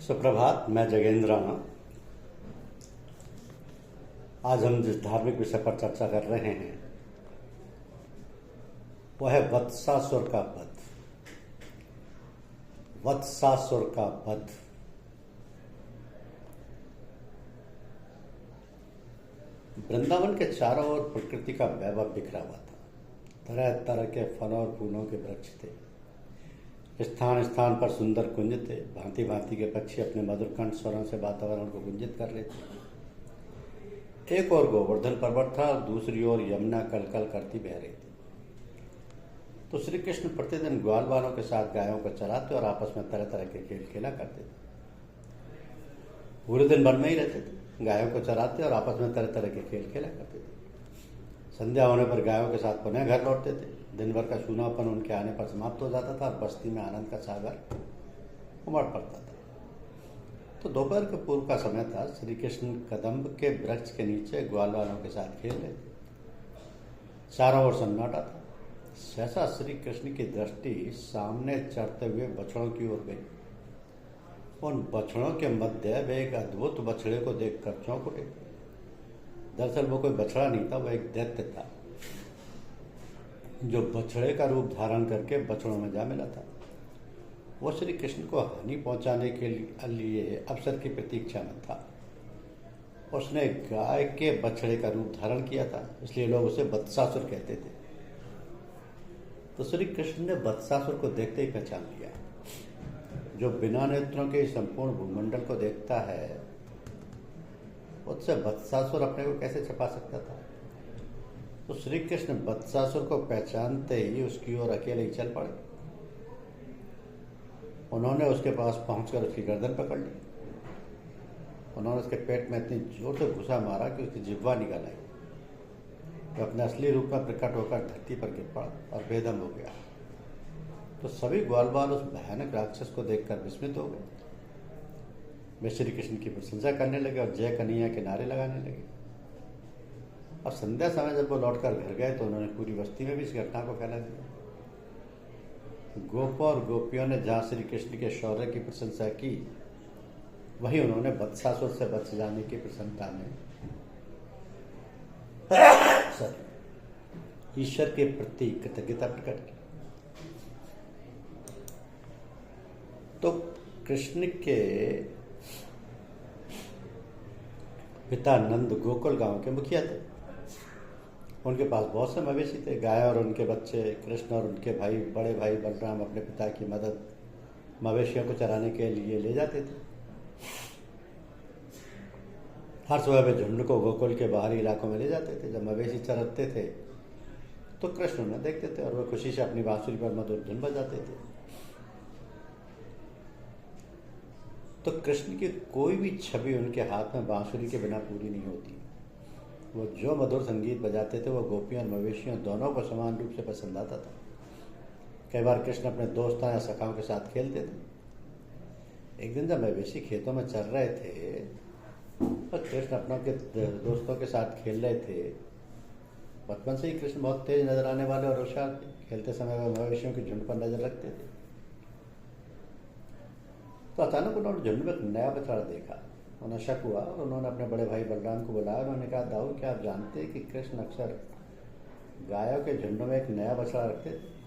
सुप्रभात। मैं जगेंद्र हूँ। आज हम जिस धार्मिक विषय पर चर्चा कर रहे हैं वह है वत्सासुर का वध। वत्सासुर का वध वृंदावन के चारों ओर प्रकृति का वैभव बिखरा हुआ था। तरह तरह के फल और फूलों के वृक्ष थे। स्थान स्थान पर सुंदर कुंज थे। भांति भांति के पक्षी अपने मधुर कंठ स्वरों से वातावरण को गुंजित कर रहे थे। एक ओर गोवर्धन पर्वत था और दूसरी ओर यमुना कलकल करती बह रही थी। तो श्री कृष्ण प्रतिदिन ग्वाल वालों के साथ गायों को चराते और आपस में तरह तरह के खेल खेला करते थे। पूरे दिन वन में ही रहते थे, गायों को चराते और आपस में तरह तरह के खेल खेला करते थे। संध्या होने पर गायों के साथ पुनः घर लौटते थे। दिन भर का सूनापन उनके आने पर समाप्त हो जाता था और बस्ती में आनंद का सागर उमड़ पड़ता था। तो दोपहर के पूर्व का समय था। श्री कृष्ण कदम्ब के वृक्ष के नीचे ग्वाल वालों के साथ खेल रहे थे। चारों ओर सन्नाटा था। सहसा श्री कृष्ण की दृष्टि सामने चढ़ते हुए बछड़ों की ओर गई। उन बछड़ों के मध्य वे एक अद्भुत बछड़े को देखकर चौंक उठे। दरअसल वो कोई बछड़ा नहीं था, वह एक दैत्य था जो बछड़े का रूप धारण करके बछड़ों में जा मिला था। वो श्री कृष्ण को हानि पहुंचाने के लिए अवसर की प्रतीक्षा में था। उसने गाय के बछड़े का रूप धारण किया था, इसलिए लोग उसे वत्सासुर कहते थे। तो श्री कृष्ण ने वत्सासुर को देखते ही पहचान लिया। जो बिना नेत्रों के संपूर्ण भूमंडल को देखता है, उससे वत्सासुर अपने को कैसे छिपा सकता था। तो श्री कृष्ण वत्सासुर को पहचानते ही उसकी ओर अकेले ही चल पड़े। उन्होंने उसके पास पहुंचकर उसकी गर्दन पकड़ ली। उन्होंने उसके पेट में इतनी जोर से घुसा मारा कि उसकी जिह्वा निकल आई। तो अपने असली रूप में प्रकट होकर धरती पर गिर पड़ा और बेदम हो गया। तो सभी ग्वालवाल उस भयानक राक्षस को देखकर विस्मित हो गए। वे श्री कृष्ण की प्रशंसा करने लगे और जय कन्हैया के नारे लगाने लगे। और संध्या समय जब वो लौटकर घर गए तो उन्होंने पूरी बस्ती में भी इस घटना को फैला दिया। गोपों और गोपियों ने जहाँ श्री कृष्ण के शौर्य की प्रशंसा की, वहीं उन्होंने वत्सासुर से बच जाने की प्रसन्नता में ईश्वर के प्रति कृतज्ञता प्रकट की। तो कृष्ण के पिता नंद गोकुल गांव के मुखिया थे। उनके पास बहुत से मवेशी थे। गाय और उनके बच्चे कृष्ण और उनके भाई बड़े भाई बलराम अपने पिता की मदद मवेशियों को चराने के लिए ले जाते थे। हर सुबह वे झुंड को गोकुल के बाहरी इलाकों में ले जाते थे। जब मवेशी चरते थे तो कृष्ण उन्हें देखते थे और वे खुशी से अपनी बांसुरी पर मधुर धुन बजाते थे। तो कृष्ण की कोई भी छवि उनके हाथ में बांसुरी के बिना पूरी नहीं होती। वो जो मधुर संगीत बजाते थे वो गोपियों और मवेशियों दोनों को समान रूप से पसंद आता था। कई बार कृष्ण अपने दोस्तों या सखाओं के साथ खेलते थे। एक दिन जब मवेशी खेतों में चल रहे थे तो कृष्ण अपनों के दोस्तों के साथ खेल रहे थे। बचपन से ही कृष्ण बहुत तेज नजर आने वाले और होशियार थे। खेलते समय वह मवेशियों की झुंड पर नजर रखते थे। तो अचानक उन्होंने झुंड में एक नया बछड़ा देखा। उन्हें शक हुआ और उन्होंने अपने बड़े भाई बलराम को बुलाया। उन्होंने कहा, दाऊ, क्या आप जानते हैं कि कृष्ण अक्सर गायों के झुंड में एक नया बछड़ा रखते थे।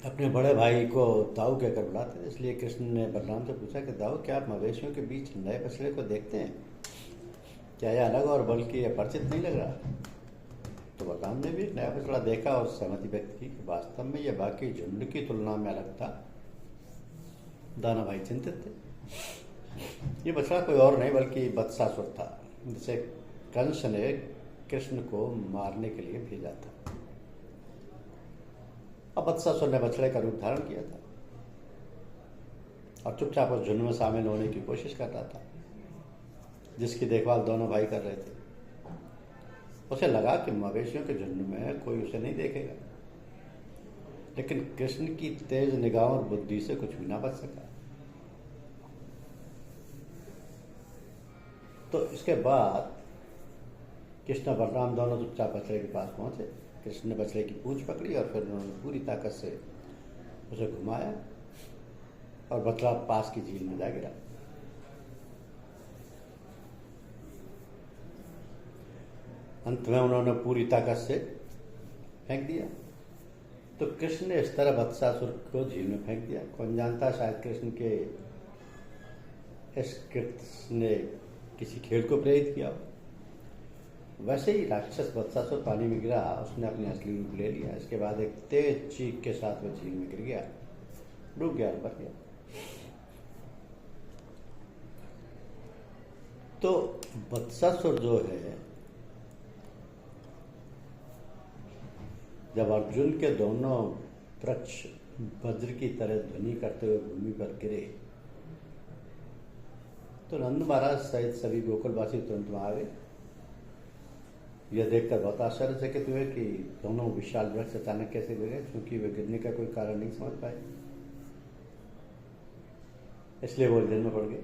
अपने बड़े भाई को दाऊ कहकर बुलाते थे। इसलिए कृष्ण ने बलराम से पूछा कि दाऊ, क्या आप मवेशियों के बीच नए बछड़े को देखते हैं? क्या यह अलग और बल्कि यह परिचित नहीं लग रहा? तो बलराम ने भी एक नया बछड़ा देखा और सहमति व्यक्त की कि वास्तव में यह बाकी झुंड की तुलना में अलग था। दोनों भाई चिंतित थे। ये बछड़ा कोई और नहीं बल्कि वत्सासुर था, जिसे कंस ने कृष्ण को मारने के लिए भेजा था। अब वत्सासुर ने बछड़े का रूप धारण किया था और चुपचाप उस झुंड में शामिल होने की कोशिश कर रहा था, जिसकी देखभाल दोनों भाई कर रहे थे। उसे लगा कि मवेशियों के झुंड में कोई उसे नहीं देखेगा, लेकिन कृष्ण की तेज निगाहों और बुद्धि से कुछ भी ना बच सका। तो इसके बाद कृष्ण और बलराम दोनों चुपचाप बछड़े के पास पहुंचे। कृष्ण ने बछड़े की पूंछ पकड़ी और फिर उन्होंने पूरी ताकत से उसे घुमाया और बछड़ा पास की झील में जा गिरा। अंत में उन्होंने पूरी ताकत से फेंक दिया। तो कृष्ण ने इस तरह वत्सासुर को झील में फेंक दिया। कौन जानता, शायद कृष्ण के इस कृत्य ने किसी खेल को प्रेरित किया। वैसे ही राक्षस वत्सासुर पानी में गिरा, उसने अपनी असली रूप ले लिया। इसके बाद एक तेज चीख के साथ वह झील में गिर गया, डूब गया, मर गया। तो वत्सासुर जो है, जब अर्जुन के दोनों वृक्ष वज्र की तरह ध्वनि करते हुए भूमि पर गिरे तो नंद महाराज सहित सभी गोकुलवासी तुरंत वहां आ गए। यह देखकर बहुत आश्चर्यचकित हुए कि दोनों विशाल वृक्ष अचानक कैसे गिर गए, क्योंकि वे गिरने का कोई कारण नहीं समझ पाए, इसलिए वो उलझन में पड़ गए।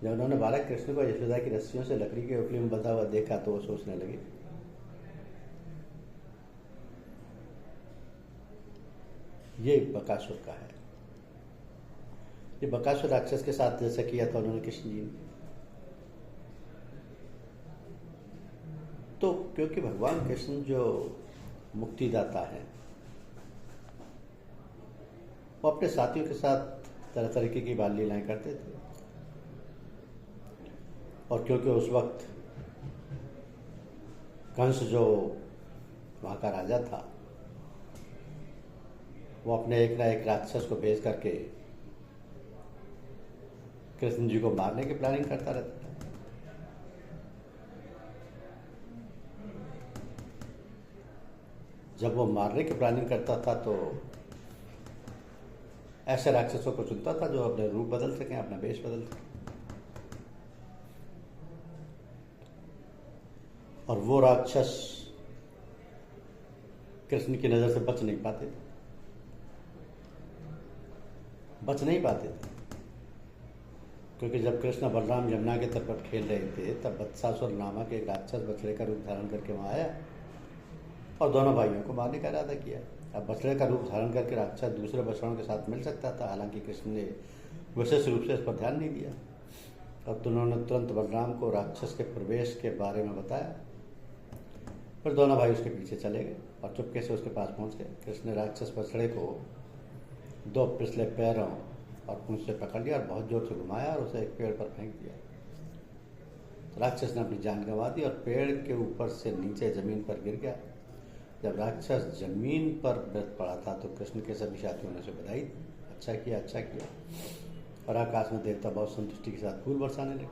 जब उन्होंने बालक कृष्ण को यशोदा की रस्सियों से लकड़ी के उपली में बंधा हुआ देखा तो वो सोचने लगे, ये बकासुर का है। ये बकासुर राक्षस के साथ जैसा किया था उन्होंने कृष्ण जी ने। तो क्योंकि भगवान कृष्ण जो मुक्तिदाता है, वो अपने साथियों के साथ तरह तरीके की बाल लीलाएं करते थे। और क्योंकि उस वक्त कंस जो वहां का राजा था, वो अपने एक ना एक राक्षस को भेज करके कृष्ण जी को मारने की प्लानिंग करता रहता था। जब वो मारने की प्लानिंग करता था तो ऐसे राक्षसों को चुनता था जो अपने रूप बदल सकें, अपना वेश बदल सकें। और वो राक्षस कृष्ण की नजर से बच नहीं पाते थे, क्योंकि जब कृष्ण बलराम यमुना के तट पर खेल रहे थे तब वत्सासुर नामक एक राक्षस बछड़े का रूप धारण करके वहां आया और दोनों भाइयों को मारने का इरादा किया। अब बछड़े का रूप धारण करके राक्षस दूसरे बछड़ों के साथ मिल सकता था, हालांकि कृष्ण ने विशेष रूप से इस पर ध्यान नहीं दिया। अब उन्होंने तुरंत बलराम को राक्षस के प्रवेश के बारे में बताया। फिर दोनों भाई उसके पीछे चले गए और चुपके से उसके पास पहुंच गए। कृष्ण ने राक्षस बछड़े को दो पिछले पैरों और पूंछ से पकड़ लिया और बहुत जोर से घुमाया और उसे एक पेड़ पर फेंक दिया। राक्षस ने अपनी जान गंवा दी और पेड़ के ऊपर से नीचे जमीन पर गिर गया। जब राक्षस जमीन पर मृत पड़ा था तो कृष्ण के सभी साथियों ने उसे बधाई दी, अच्छा किया, अच्छा किया। और आकाश में देवता बहुत संतुष्टि के साथ फूल बरसाने लगे।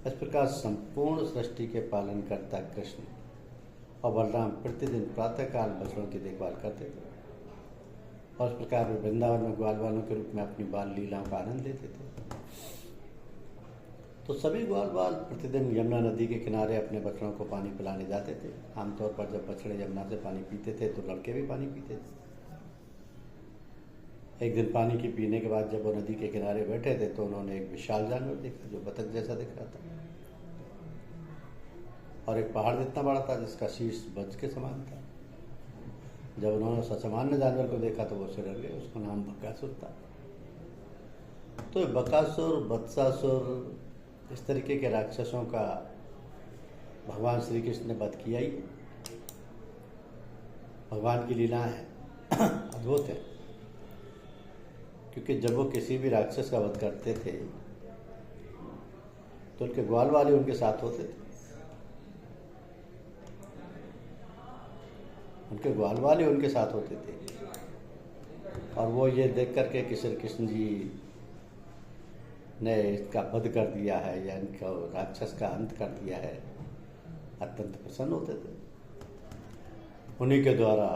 इस प्रकार संपूर्ण सृष्टि के पालन करता कृष्ण और बलराम प्रतिदिन प्रातःकाल बछड़ों की देखभाल करते थे और इस प्रकार वे वृंदावन में ग्वाल बालों के रूप में अपनी बाल लीलाओं का आनंद लेते थे। तो सभी ग्वाल बाल प्रतिदिन यमुना नदी के किनारे अपने बछड़ों को पानी पिलाने जाते थे। आमतौर पर जब बछड़े यमुना से पानी पीते थे तो लड़के भी पानी पीते थे। एक दिन पानी की पीने के बाद जब वो नदी के किनारे बैठे थे तो उन्होंने एक विशाल जानवर देखा जो बतख जैसा दिख रहा था और एक पहाड़ जितना बड़ा था जिसका शीर्ष वज्र के समान था। जब उन्होंने उस असामान्य जानवर को देखा तो वो उससे डर गए। उसका नाम बकासुर था। तो बकासुर, वत्सासुर, इस तरीके के राक्षसों का भगवान श्री कृष्ण ने वध किया ही। भगवान की लीलाएं अद्भुत है, क्योंकि जब वो किसी भी राक्षस का वध करते थे तो उनके ग्वाल वाले उनके साथ होते थे। उनके ग्वाल वाले उनके साथ होते थे और वो ये देख करके कि श्री कृष्ण जी ने इसका वध कर दिया है या इनका राक्षस का अंत कर दिया है, अत्यंत प्रसन्न होते थे। उन्हीं के द्वारा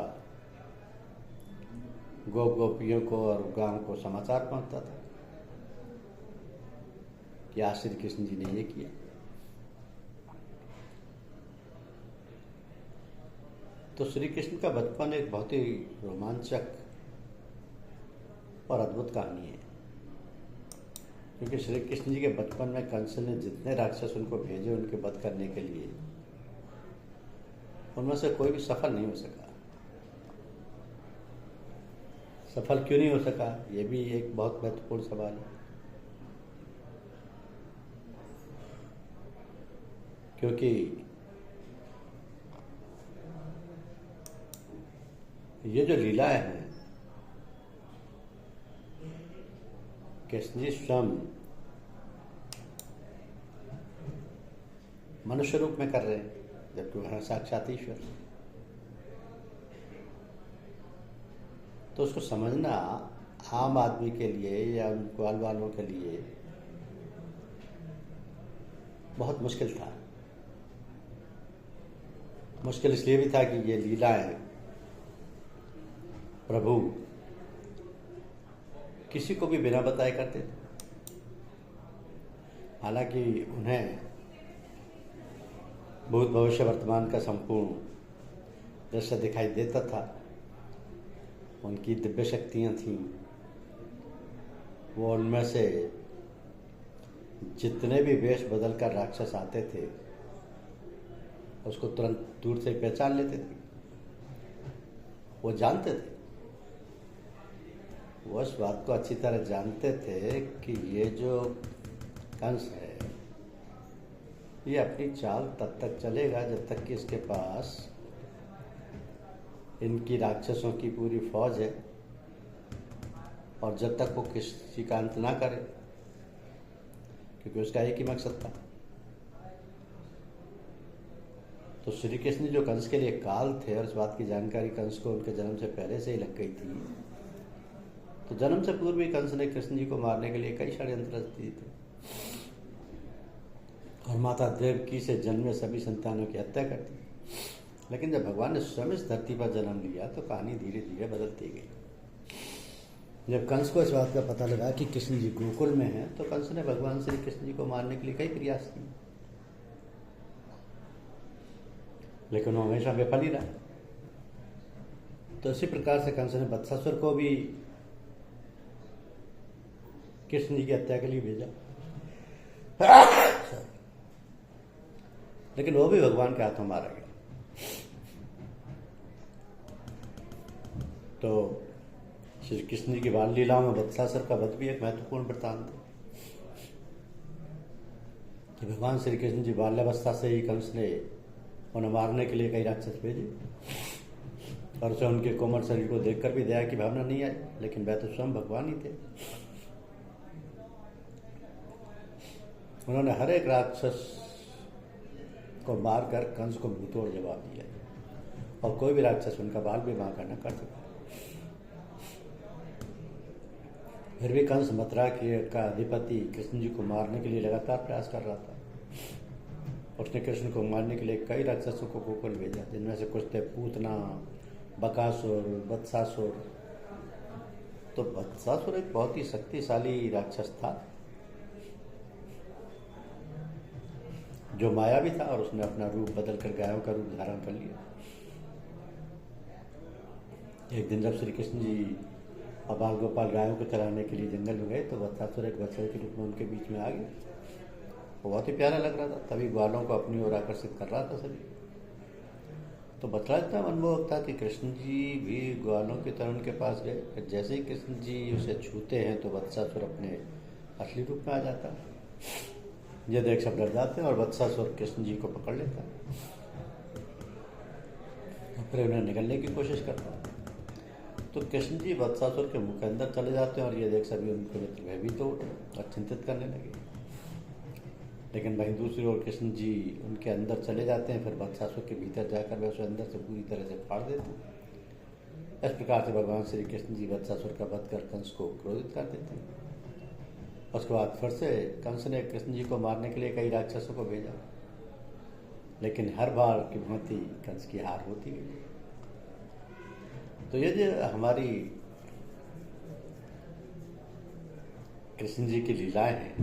गोपियों को और गांव को समाचार पहुंचता था कि आज श्री कृष्ण जी ने ये किया। तो श्री कृष्ण का बचपन एक बहुत ही रोमांचक और अद्भुत कहानी है, क्योंकि श्री कृष्ण जी के बचपन में कंस ने जितने राक्षस उनको भेजे उनके वध करने के लिए, उनमें से कोई भी सफल नहीं हो सका। सफल क्यों नहीं हो सका, ये भी एक बहुत महत्वपूर्ण सवाल है। क्योंकि ये जो लीलाएं हैं कृष्ण जी स्वयं मनुष्य रूप में कर रहे हैं, जबकि वह साक्षात ईश्वर। तो उसको समझना आम आदमी के लिए या ग्वाल वालों के लिए बहुत मुश्किल था। मुश्किल इसलिए भी था कि ये लीलाएं प्रभु किसी को भी बिना बताए करते थे। हालांकि उन्हें भूत भविष्य वर्तमान का संपूर्ण दृश्य दिखाई देता था, उनकी दिव्य शक्तियां थीं, वो उनमें से जितने भी वेश बदलकर राक्षस आते थे उसको तुरंत दूर से पहचान लेते थे। वो जानते थे, वो इस बात को अच्छी तरह जानते थे कि ये जो कंस है ये अपनी चाल तब तक चलेगा जब तक कि इसके पास इनकी राक्षसों की पूरी फौज है, और जब तक वो किसी का अंत ना करे, क्योंकि उसका एक ही मकसद था। तो श्री कृष्ण जो कंस के लिए काल थे, और इस बात की जानकारी कंस को उनके जन्म से पहले से ही लग गई थी, तो जन्म से पूर्व ही कंस ने कृष्ण जी को मारने के लिए कई षड्यंत्र दिए थे, और माता देवकी से जन्मे सभी संतानों की हत्या कर दी। लेकिन जब भगवान ने स्वयं इस धरती पर जन्म लिया तो कहानी धीरे धीरे बदलती गई। जब कंस को इस बात का पता लगा कि कृष्ण जी गोकुल में हैं, तो कंस ने भगवान श्री कृष्ण जी को मारने के लिए कई प्रयास किए, लेकिन वो हमेशा विफल ही रहा। तो इसी प्रकार से कंस ने वत्सासुर को भी कृष्ण जी की हत्या के लिए भेजा, लेकिन वो भी भगवान के हाथों मारा गया। तो श्री कृष्ण जी की बाल लीलाओं में वत्सासुर का वध भी एक महत्वपूर्ण वृत्तांत है कि भगवान श्री कृष्ण जी बाल्यावस्था से ही कंस ने उन्हें मारने के लिए कई राक्षस भेजे, और उसे उनके कोमल शरीर को देखकर भी दया की भावना नहीं आई, लेकिन वह तो स्वयं भगवान ही थे। उन्होंने हर एक राक्षस को मारकर कंस को मुंहतोड़ जवाब दिया, और कोई भी राक्षस उनका बाल भी बांका न कर सका। फिर भी कंस मथुरा का अधिपति कृष्ण जी को मारने के लिए लगातार प्रयास कर रहा था। उसने कृष्ण को मारने के लिए कई राक्षसों को गोकुल भेजा, जिनमें से कुछ थे पूतना, बकासुर, वत्सासुर। तो वत्सासुर एक बहुत ही शक्तिशाली राक्षस था जो मायावी था, और उसने अपना रूप बदलकर गायों का रूप धारण कर लिया। एक दिन जब श्री कृष्ण जी और बाल गोपाल गायों को चराने के लिए जंगल में गए, तो वत्सासुर एक बछड़े के रूप में उनके बीच में आ गए। वो बहुत ही प्यारा लग रहा था, तभी ग्वालों को अपनी ओर आकर्षित कर रहा था सभी। तो बछड़ा इतना मनमोहक था कि कृष्ण जी भी ग्वालों की तरह उनके पास गए। जैसे ही कृष्ण जी उसे छूते हैं तो वत्सासुर अपने असली रूप में आ जाता है। ये देख सब डर जाते हैं, और वत्सासुर कृष्ण जी को पकड़ लेता है, और फिर उन्हें निगलने की कोशिश करता है। तो कृष्ण जी वत्सासुर के मुंह के अंदर चले जाते हैं, और ये देख सभी उनको भयभीत हो उठे और चिंतित करने लगे। लेकिन वहीं दूसरी ओर कृष्ण जी उनके अंदर चले जाते हैं, फिर वत्सासुर के भीतर जाकर वे उसे अंदर से पूरी तरह से फाड़ देते हैं। इस प्रकार से भगवान श्री कृष्ण जी वत्सासुर का वध कर कंस को क्रोधित कर देते हैं। उसके बाद फिर से कंस ने कृष्ण जी को मारने के लिए कई राक्षसों को भेजा, लेकिन हर बार की भांति कंस की हार होती गई। तो ये जो हमारी कृष्ण जी की लीलाएं हैं,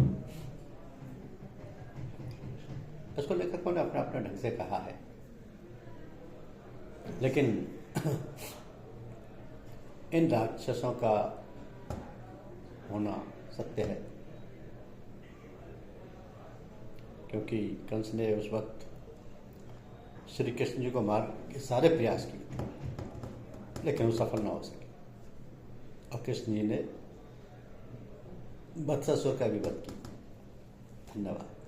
इसको लेखकों ने अपना अपना ढंग से कहा है, लेकिन इन राक्षसों का होना सत्य है, क्योंकि कंस ने उस वक्त श्री कृष्ण जी को मार के सारे प्रयास किए, लेकिन वो सफल ना हो सके। और कृष्ण जी ने वत्सासुर का भी वध किया। धन्यवाद।